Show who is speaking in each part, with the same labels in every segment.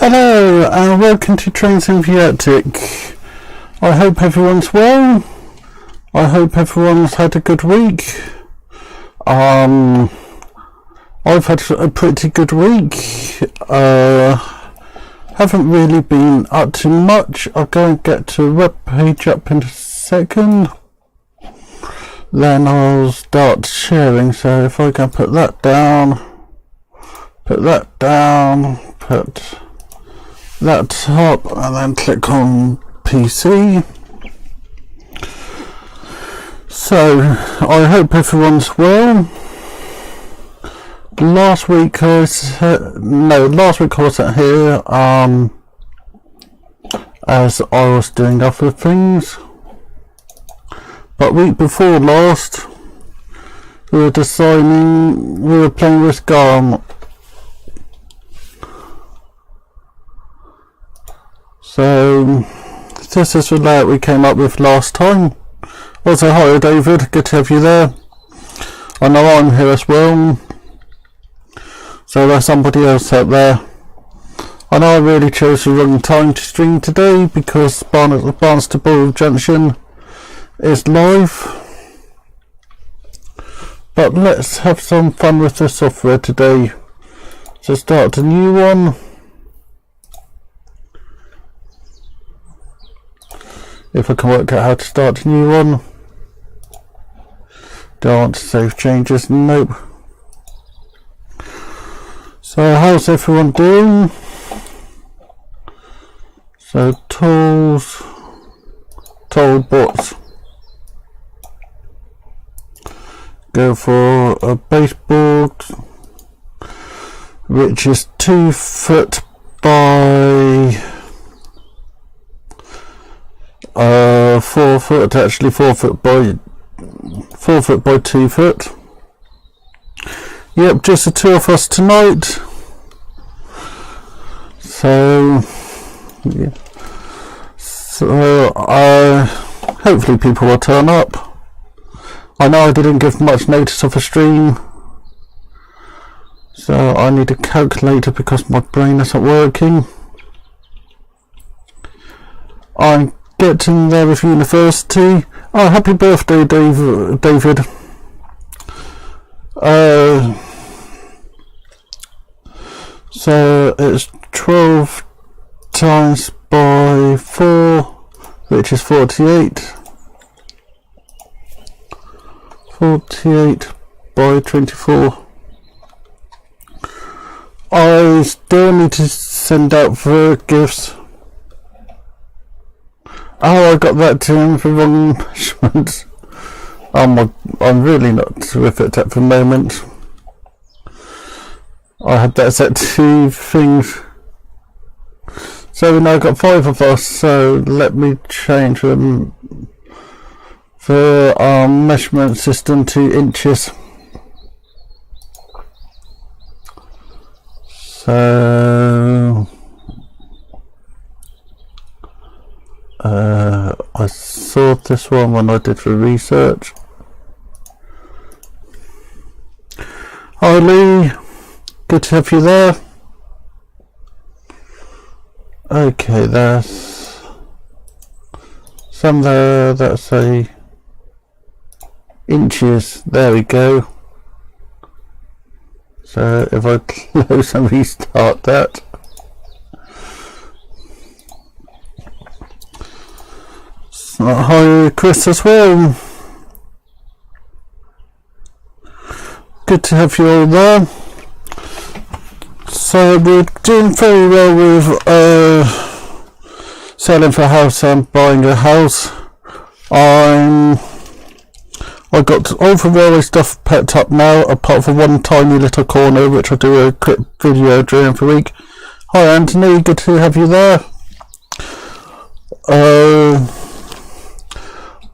Speaker 1: Hello and welcome to Trains and Viatic. I hope everyone's well. I hope everyone's had a good week. I've had a pretty good week. Haven't really been up to much. I'll go and get to a web page up in a second. Then I'll start sharing. So if I can put that down, put that up, and then click on PC. So I hope everyone's well. Last week I was wasn't here as I was doing other things. But week before last we were playing with Garm. So this is the layout we came up with last time. Also, hi David, good to have you there. I know I'm here as well. So there's somebody else out there. I know I really chose the wrong time to stream today because Barnstaple Junction is live. But let's have some fun with the software today. So start a new one. If I can work out how to start a new one. Do I want to save changes? Nope. So how's everyone doing? So toolbots. Go for a baseboard which is 2 foot by 4 foot, actually 4 foot by 2 foot. Yep, just the two of us tonight. So yeah. So hopefully people will turn up. I know I didn't give much notice of a stream, so I need a calculator because my brain isn't working. I'm getting there with university. Oh, happy birthday, David. So it's 12 times by 4, which is 48. 48 by 24. I still need to send out for gifts. Oh, I got that to him for wrong measurements. I'm really not with it at the moment. I had that set to things. So we now got 5 of us, so let me change them for our measurement system to inches. So I saw this one when I did the research. Hi Lee, good to have you there. Okay, there's some there that say inches. There we go. So if I close and restart that. Hi Chris as well. Good to have you all there. So we're doing very well with selling for a house and buying a house. I got all the railway stuff packed up now, apart from one tiny little corner which I'll do a quick video during the week. Hi Anthony, good to have you there.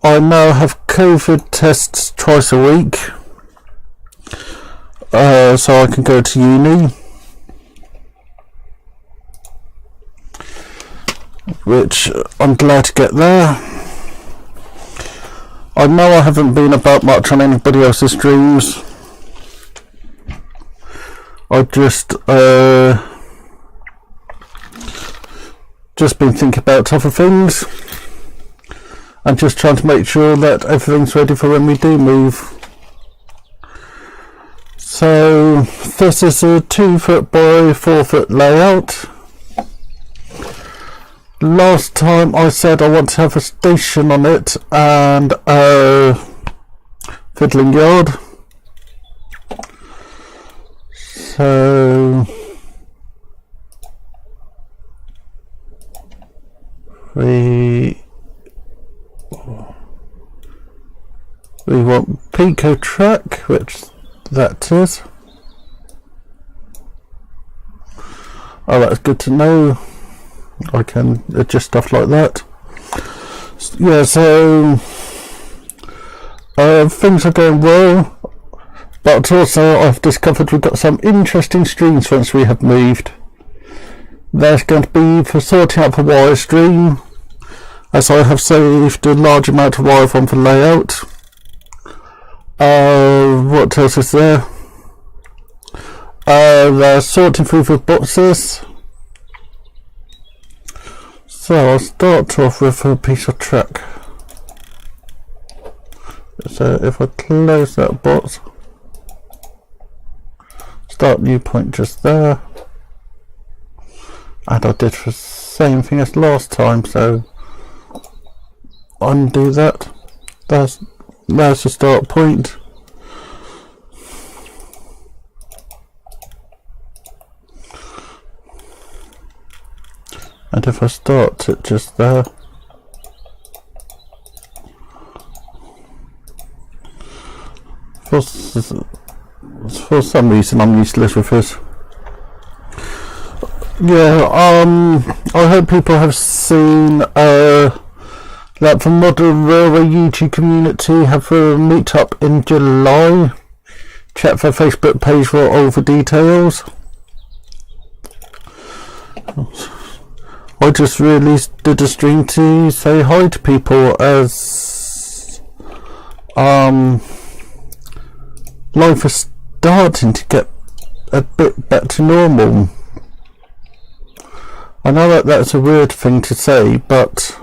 Speaker 1: I now have COVID tests twice a week, so I can go to uni, which I'm glad to get there. I know I haven't been about much on anybody else's streams. I just just been thinking about other things and just trying to make sure that everything's ready for when we do move. So this is a 2 foot by 4 foot layout. Last time I said I want to have a station on it and a fiddling yard. So we want Pico track, which that is. Oh, that's good to know. I can adjust stuff like that. Yeah, so things are going well, but also I've discovered we've got some interesting streams once we have moved. There's going to be for sorting out the wire stream, as I have saved a large amount of wire from the layout. What else is there? They're sorting through the boxes. So I'll start off with a piece of track. So if I close that box, start new point just there, and I did the same thing as last time, so undo that. There's the start point. And if I start it just there, for some reason I'm useless with this. Yeah, I hope people have seen that the Modern Railway YouTube community have a meet-up in July. Check their Facebook page for all the details. I just really did a stream to say hi to people as life is starting to get a bit back to normal. I know that that's a weird thing to say, but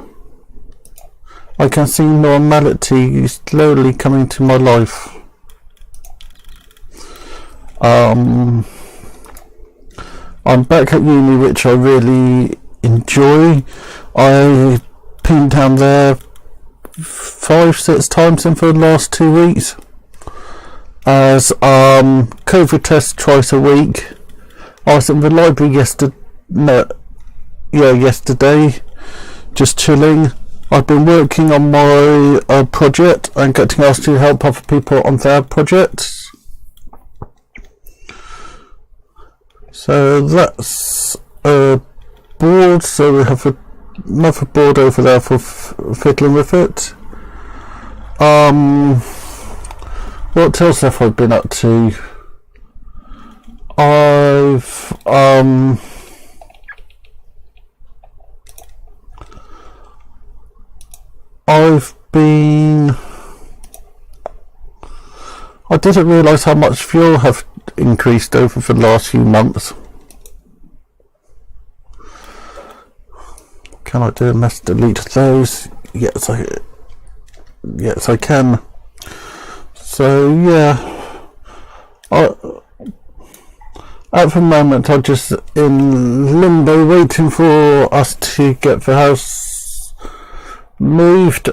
Speaker 1: I can see normality slowly coming to my life. I'm back at uni, which I really enjoy. I been down there 5-6 times in for the last 2 weeks, as COVID test twice a week. I was in the library yesterday, just chilling. I've been working on my project and getting asked to help other people on their projects. So that's a board, so we have another board over there for fiddling with it. What else have I been up to? I didn't realise how much fuel have increased over the last few months. Can I do a mass delete of those? Yes, I can. So yeah, at the moment I'm just in limbo, waiting for us to get the house moved.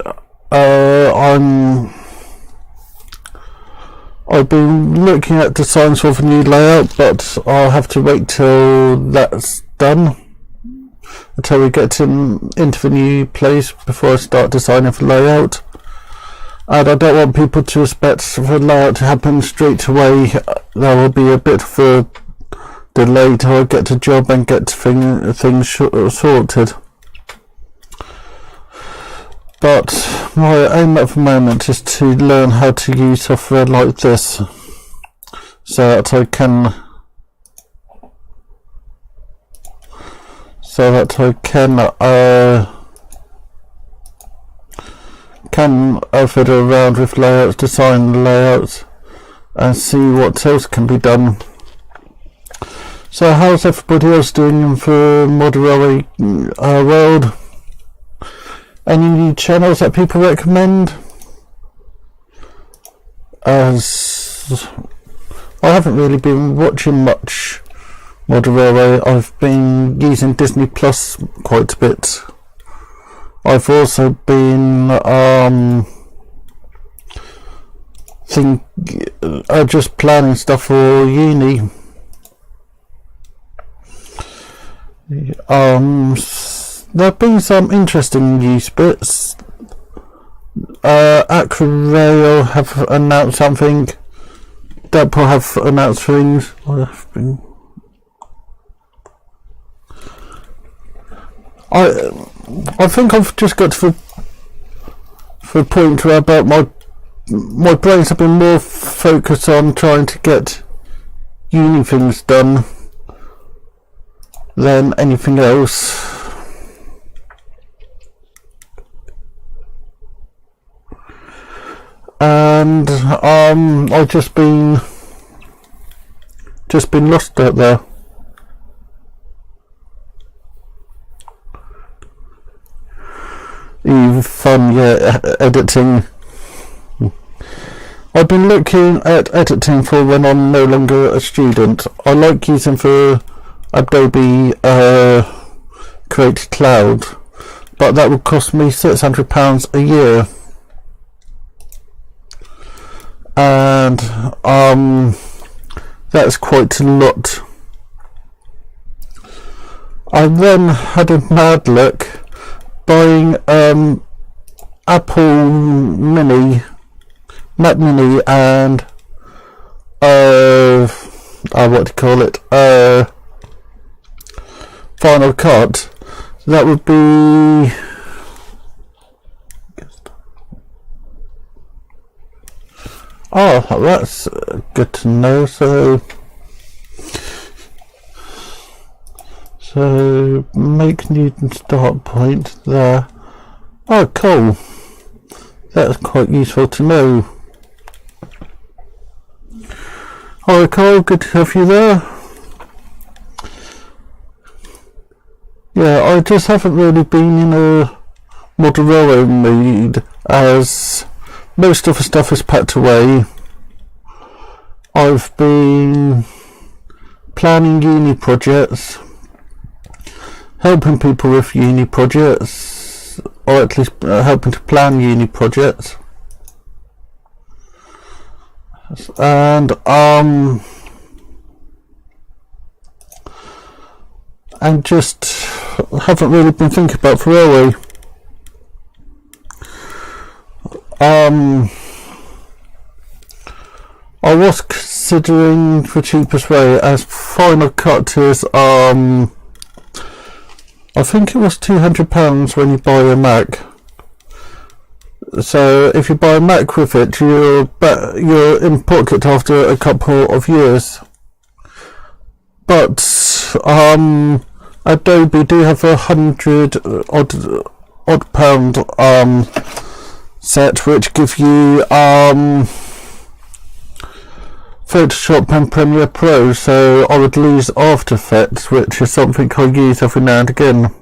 Speaker 1: I've been looking at designs for the new layout, but I'll have to wait till that's done, until we get into the new place before I start designing the layout. And I don't want people to expect the layout to happen straight away. There will be a bit of a delay till I get to job and get things sorted. But my aim at the moment is to learn how to use software like this, so that I can fiddle around with layouts, design layouts, and see what else can be done. So how's everybody else doing for Moderawi world? Any new channels that people recommend? As I haven't really been watching much Moderawi, I've been using Disney Plus quite a bit. I've also been just planning stuff for uni. There have been some interesting news bits. Acrorail have announced something. Deadpool have announced things. I think I've just got to the point where about my brains have been more focused on trying to get uni things done than anything else. And I've just been lost out there. Even fun, yeah, editing. I've been looking at editing for when I'm no longer a student. I like using for Adobe Creative Cloud, but that would cost me £600 a year. And that's quite a lot. I then had a mad look buying Apple Mac Mini and what do you call it, Final Cut. That would be that's good to know. So make new start point there. Oh, cool. That's quite useful to know. Hi, Carl. Good to have you there. Yeah, I just haven't really been in a Moderawi mood, as most of the stuff is packed away. I've been planning uni projects, helping people with uni projects, or at least helping to plan uni projects, and just haven't really been thinking about Ferrari. I was considering the cheapest way, as Final Cut is I think it was £200 when you buy a Mac. So if you buy a Mac with it, you're in pocket after a couple of years. But Adobe do have £100 odd pound set, which give you Photoshop and Premiere Pro, so I would lose After Effects, which is something I use every now and again.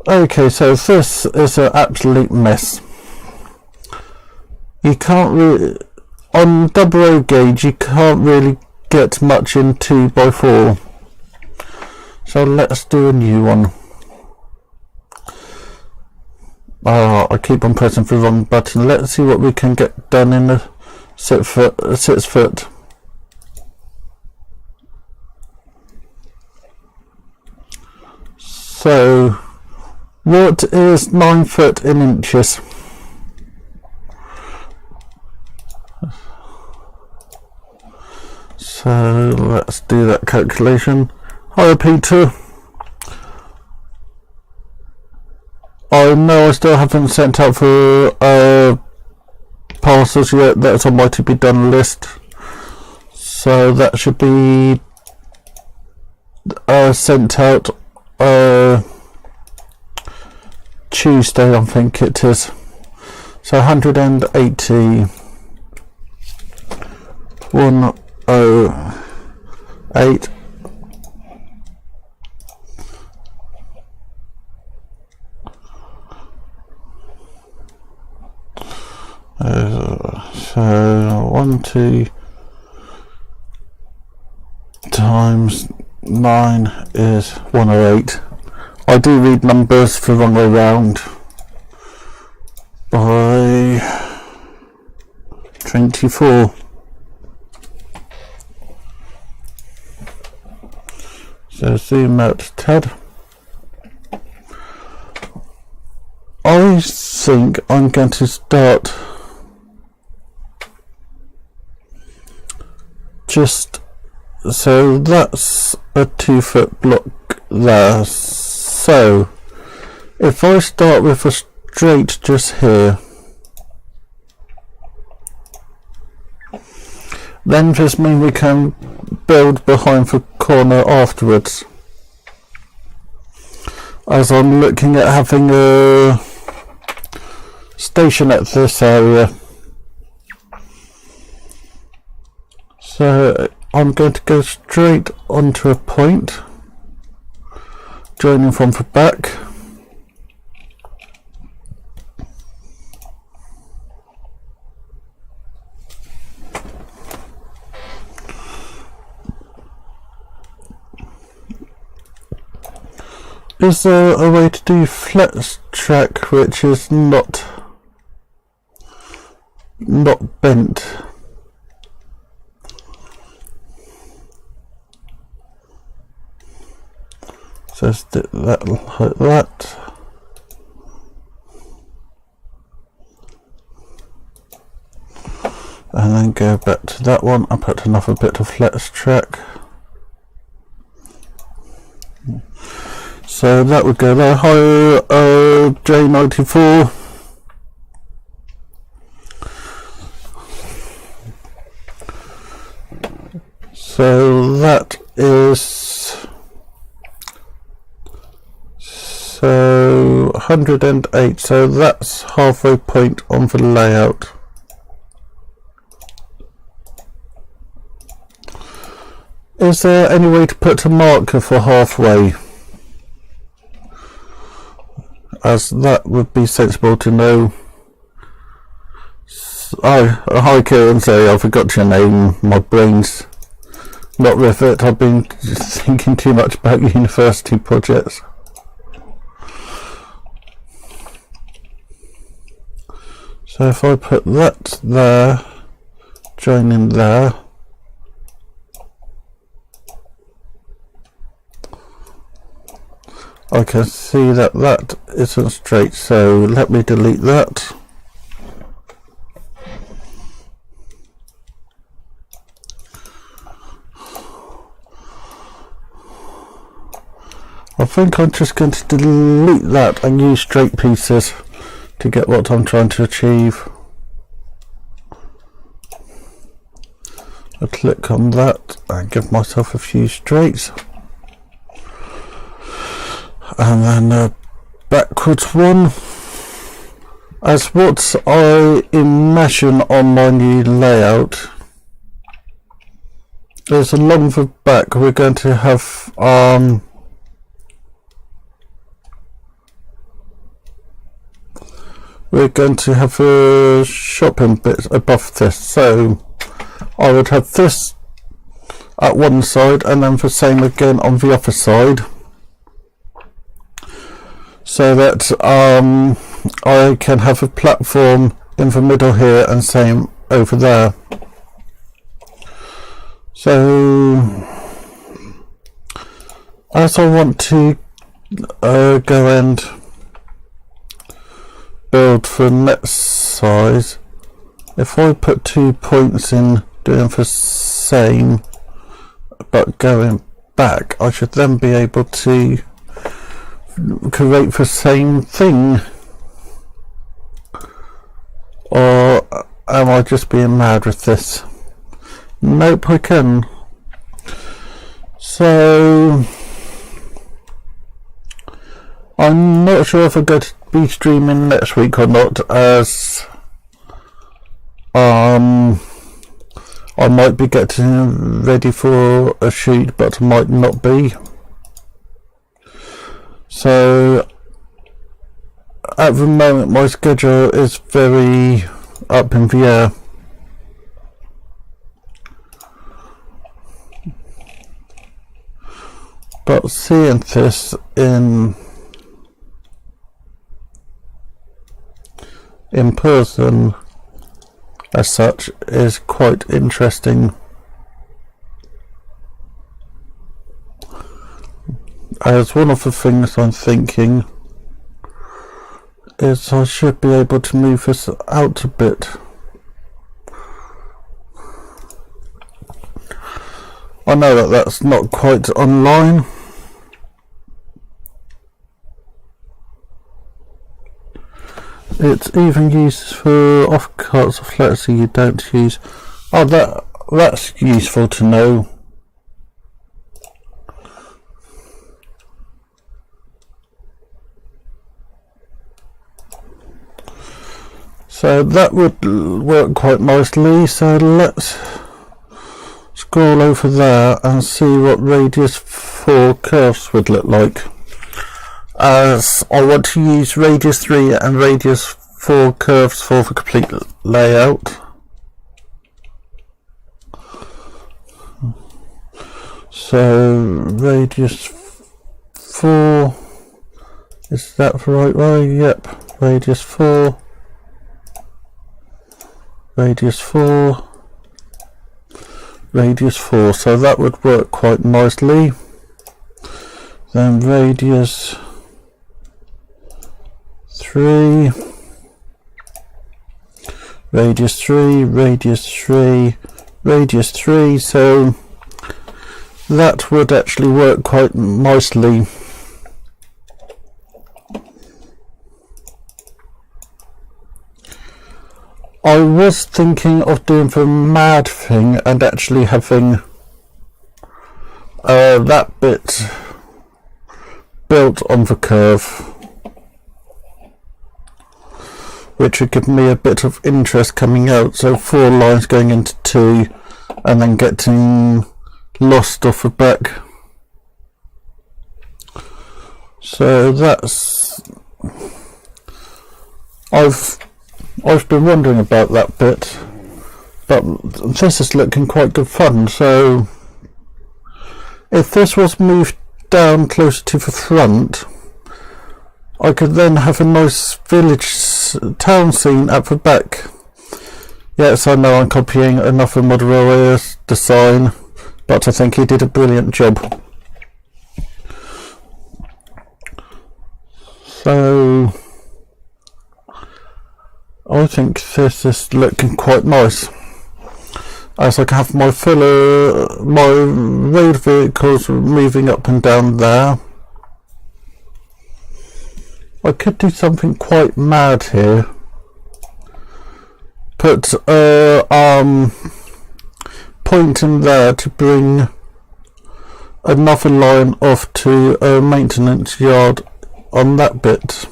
Speaker 1: Okay, so this is an absolute mess. You can't really, on double O gauge, you can't really get much in 2x4. So let's do a new one. I keep on pressing the wrong button. Let's see what we can get done in the 6 foot. So, what is 9 foot in inches? So let's do that calculation. Hi Peter. I know I still haven't sent out for parcels yet. That's on my to be done list. So that should be sent out Tuesday, I think it is. So 180. 108. So 1, 2 times 9 is 108. I do read numbers the wrong way round by 24. So zoom out to Ted. I think I'm going to start just so that's a 2-foot block there. So if I start with a straight just here, then this means we can build behind the corner afterwards, as I'm looking at having a station at this area. So I'm going to go straight onto a point, joining from the back. Is there a way to do flex track which is not bent? So stick that like that. And then go back to that one. I put another bit of flex track. So that would go there. Higher J94. So that is 108. So that's halfway point on the layout. Is there any way to put a marker for halfway? As that would be sensible to know. Oh, hi Kieran, sorry I forgot your name, my brain's not with it. I've been thinking too much about university projects. So if I put that there, join in there, I can see that that isn't straight, so let me delete that. I think I'm just going to delete that and use straight pieces to get what I'm trying to achieve. I'll click on that and give myself a few straights. And then a backwards one. As what I imagine on my new layout is along the back we're going to have a shopping bit above this. So I would have this at one side and then the same again on the other side, so that I can have a platform in the middle here and same over there. So as I want to go and build for next size, if I put 2 points in doing the same but going back, I should then be able to create the same thing. Or am I just being mad with this? Nope, I can. So I'm not sure if I'm going to be streaming next week or not, as I might be getting ready for a shoot, but I might not be. So at the moment my schedule is very up in the air. But seeing this in person as such is quite interesting, as one of the things I'm thinking is I should be able to move this out a bit. I know that that's not quite online. It's even used for off-cuts of flexi you don't use. Oh, that's useful to know. So that would work quite nicely. So let's scroll over there and see what radius 4 curves would look like, as I want to use radius 3 and radius 4 curves for the complete layout. So radius 4, is that the right way? Yep, radius 4, radius 4, radius 4, so that would work quite nicely. Then radius 3, radius 3, radius 3, radius 3, so that would actually work quite nicely. I was thinking of doing the mad thing and actually having that bit built on the curve, which would give me a bit of interest coming out. So 4 lines going into 2 and then getting lost off the back. So that's, I've been wondering about that bit, but this is looking quite good fun. So if this was moved down closer to the front, I could then have a nice village town scene at the back. Yes, I know I'm copying another Model Railway design, but I think he did a brilliant job. So I think this is looking quite nice, as I can have my road vehicles moving up and down there. I could do something quite mad here. Put point in there to bring another line off to a maintenance yard on that bit.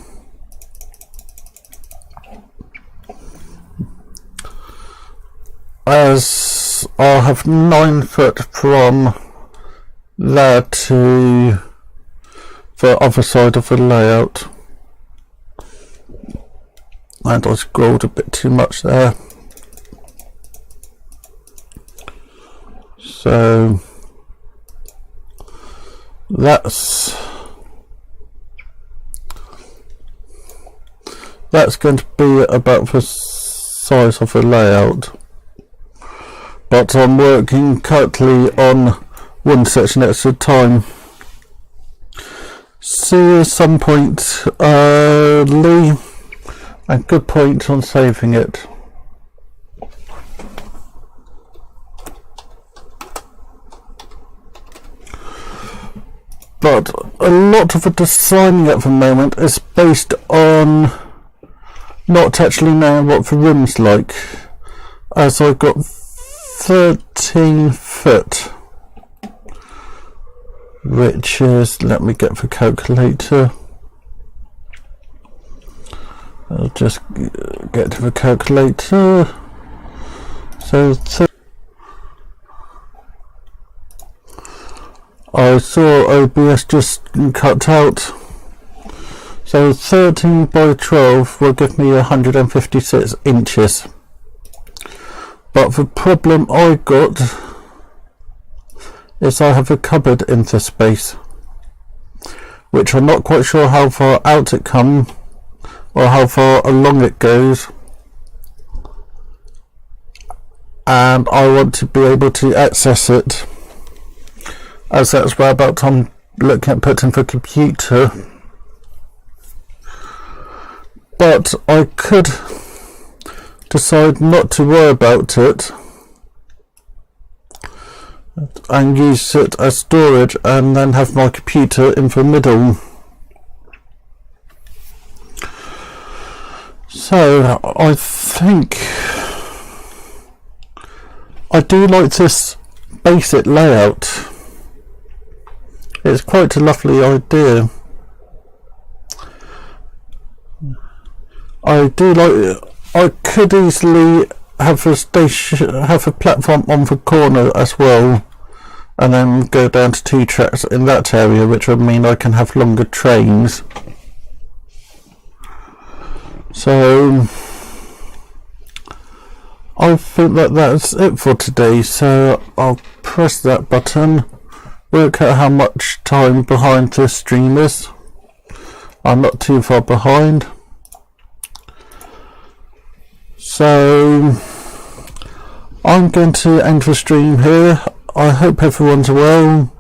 Speaker 1: As I'll have 9 foot from there to the other side of the layout. And I scrolled a bit too much there. So that's going to be about the size of the layout. But I'm working currently on one section at a time. See you at some point, Lee, and good point on saving it. But a lot of the designing at the moment is based on not actually knowing what the room's like, as I've got 13 foot, which is, let me get the calculator. I'll just get to the calculator. So I saw OBS just cut out. So 13 by 12 will give me 156 inches. But the problem I got is I have a cupboard in this space, which I'm not quite sure how far out it comes or how far along it goes, and I want to be able to access it, as that's where about I'm looking at putting the computer. But I could decide not to worry about it and use it as storage and then have my computer in the middle. So I think I do like this basic layout. It's quite a lovely idea. I do like it. I could easily have a station, have a platform on the corner as well, and then go down to 2 tracks in that area, which would mean I can have longer trains. So I think that that's it for today. So I'll press that button, work out how much time behind this stream is. I'm not too far behind. So I'm going to end the stream here. I hope everyone's well.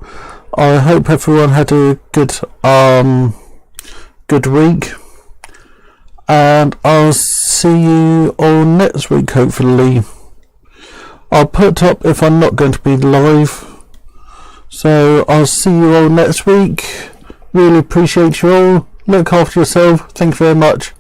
Speaker 1: I hope everyone had a good week, and I'll see you all next week hopefully. I'll put up if I'm not going to be live. So I'll see you all next week. Really appreciate you all. Look after yourself. Thank you very much.